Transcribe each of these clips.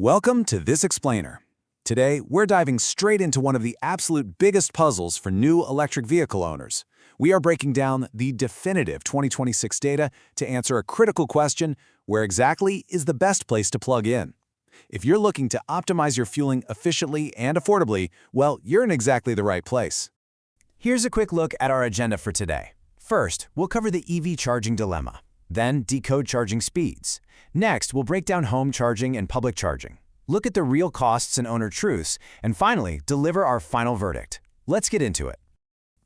Welcome to This Explainer. Today, we're diving straight into one of the absolute biggest puzzles for new electric vehicle owners. We are breaking down the definitive 2026 data to answer a critical question: where exactly is the best place to plug in? If you're looking to optimize your fueling efficiently and affordably, well, you're in exactly the right place. Here's a quick look at our agenda for today. First, we'll cover the EV charging dilemma. Then, decode charging speeds. Next, we'll break down home charging and public charging, look at the real costs and owner truths, and finally, deliver our final verdict. Let's get into it.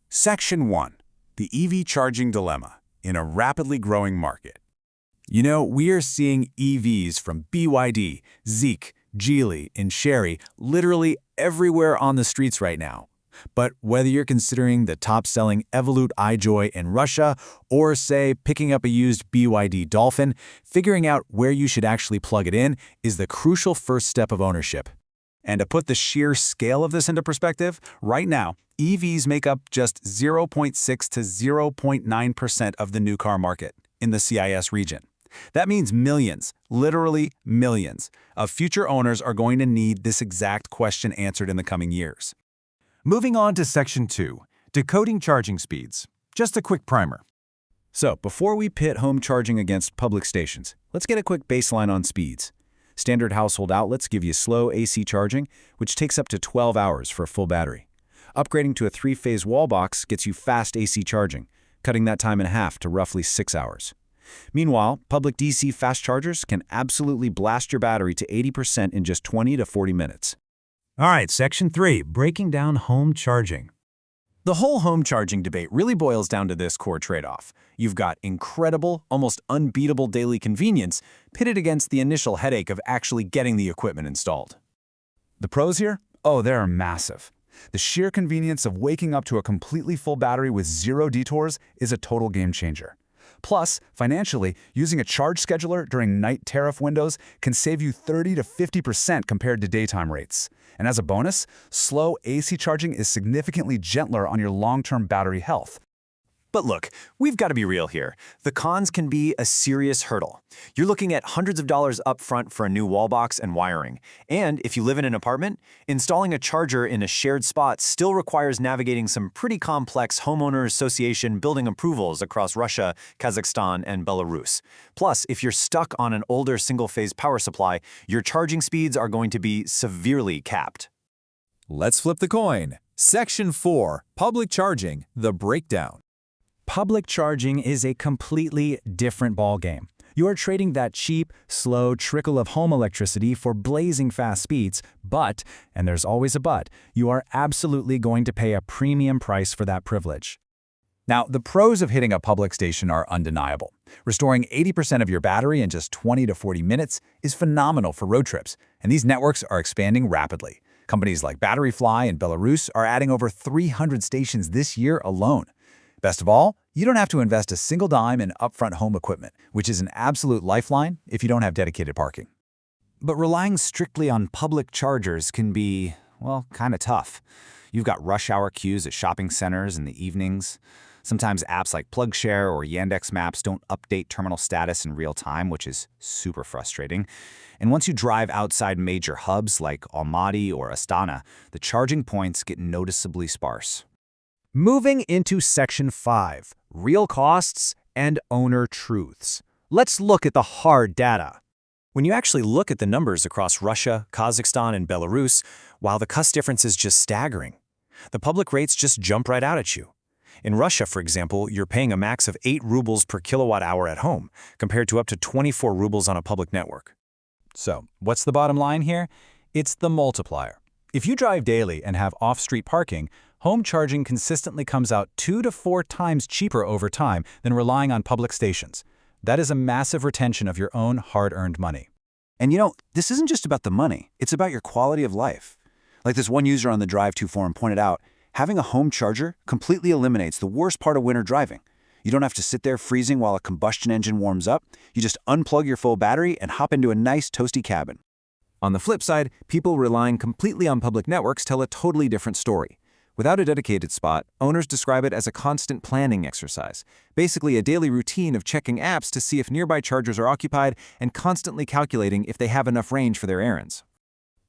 Section 1. The EV charging dilemma in a rapidly growing market. You know, we are seeing EVs from BYD, Zeekr, Geely, and Chery literally everywhere on the streets right now. But whether you're considering the top-selling Evolute iJoy in Russia or, say, picking up a used BYD Dolphin, figuring out where you should actually plug it in is the crucial first step of ownership. And to put the sheer scale of this into perspective, right now, EVs make up just 0.6 to 0.9% of the new car market in the CIS region. That means millions, literally millions, of future owners are going to need this exact question answered in the coming years. Moving on to Section 2, decoding charging speeds. Just a quick primer. So, before we pit home charging against public stations, let's get a quick baseline on speeds. Standard household outlets give you slow AC charging, which takes up to 12 hours for a full battery. Upgrading to a 3-phase wall box gets you fast AC charging, cutting that time in half to roughly 6 hours. Meanwhile, public DC fast chargers can absolutely blast your battery to 80% in just 20 to 40 minutes. All right, Section 3, breaking down home charging. The whole home charging debate really boils down to this core trade-off. You've got incredible, almost unbeatable daily convenience pitted against the initial headache of actually getting the equipment installed. The pros here? Oh, they're massive. The sheer convenience of waking up to a completely full battery with zero detours is a total game changer. Plus, financially, using a charge scheduler during night tariff windows can save you 30 to 50% compared to daytime rates. And as a bonus, slow AC charging is significantly gentler on your long-term battery health. But look, we've got to be real here. The cons can be a serious hurdle. You're looking at hundreds of dollars up front for a new wall box and wiring. And if you live in an apartment, installing a charger in a shared spot still requires navigating some pretty complex homeowner association building approvals across Russia, Kazakhstan, and Belarus. Plus, if you're stuck on an older single-phase power supply, your charging speeds are going to be severely capped. Let's flip the coin. Section 4, public charging, the breakdown. Public charging is a completely different ballgame. You are trading that cheap, slow trickle of home electricity for blazing fast speeds, but, and there's always a but, you are absolutely going to pay a premium price for that privilege. Now, the pros of hitting a public station are undeniable. Restoring 80% of your battery in just 20 to 40 minutes is phenomenal for road trips, and these networks are expanding rapidly. Companies like Batteryfly in Belarus are adding over 300 stations this year alone. Best of all, you don't have to invest a single dime in upfront home equipment, which is an absolute lifeline if you don't have dedicated parking. But relying strictly on public chargers can be, well, kind of tough. You've got rush hour queues at shopping centers in the evenings. Sometimes apps like PlugShare or Yandex Maps don't update terminal status in real time, which is super frustrating. And once you drive outside major hubs like Almaty or Astana, the charging points get noticeably sparse. Moving into Section 5, real costs and owner truths. Let's look at the hard data. When you actually look at the numbers across Russia, Kazakhstan, and Belarus, wow, the cost difference is just staggering. The public rates just jump right out at you. In Russia, for example, you're paying a max of 8 rubles per kilowatt hour at home, compared to up to 24 rubles on a public network. So, what's the bottom line here? It's the multiplier. If you drive daily and have off-street parking, home charging consistently comes out 2 to 4 times cheaper over time than relying on public stations. That is a massive retention of your own hard-earned money. And you know, this isn't just about the money, it's about your quality of life. Like this one user on the Drive2 forum pointed out, having a home charger completely eliminates the worst part of winter driving. You don't have to sit there freezing while a combustion engine warms up. You just unplug your full battery and hop into a nice toasty cabin. On the flip side, people relying completely on public networks tell a totally different story. Without a dedicated spot, owners describe it as a constant planning exercise, basically a daily routine of checking apps to see if nearby chargers are occupied and constantly calculating if they have enough range for their errands.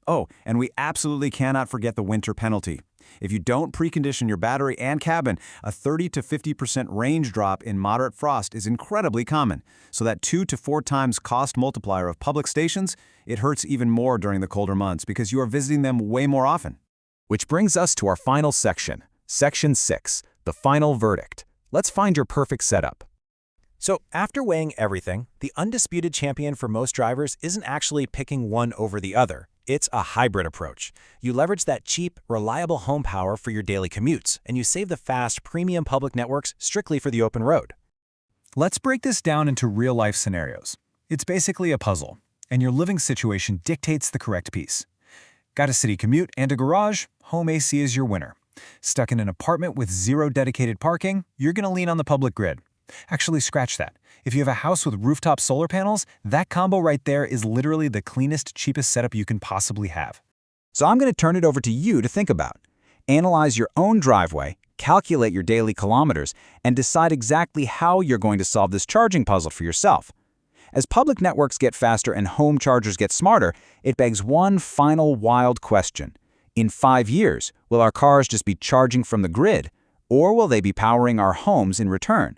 Oh, and we absolutely cannot forget the winter penalty. If you don't precondition your battery and cabin, a 30 to 50% range drop in moderate frost is incredibly common. So that 2 to 4 times cost multiplier of public stations, it hurts even more during the colder months because you are visiting them way more often. Which brings us to our final section, Section 6, the final verdict. Let's find your perfect setup. So after weighing everything, the undisputed champion for most drivers isn't actually picking one over the other. It's a hybrid approach. You leverage that cheap, reliable home power for your daily commutes, and you save the fast, premium public networks strictly for the open road. Let's break this down into real-life scenarios. It's basically a puzzle, and your living situation dictates the correct piece. Got a city commute and a garage? Home AC is your winner. Stuck in an apartment with zero dedicated parking? You're going to lean on the public grid. Actually, scratch that. If you have a house with rooftop solar panels, that combo right there is literally the cleanest, cheapest setup you can possibly have. So I'm going to turn it over to you to think about. Analyze your own driveway, calculate your daily kilometers, and decide exactly how you're going to solve this charging puzzle for yourself. As public networks get faster and home chargers get smarter, it begs one final wild question. In 5 years, will our cars just be charging from the grid, or will they be powering our homes in return?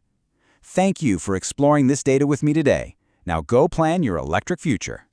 Thank you for exploring this data with me today. Now go plan your electric future.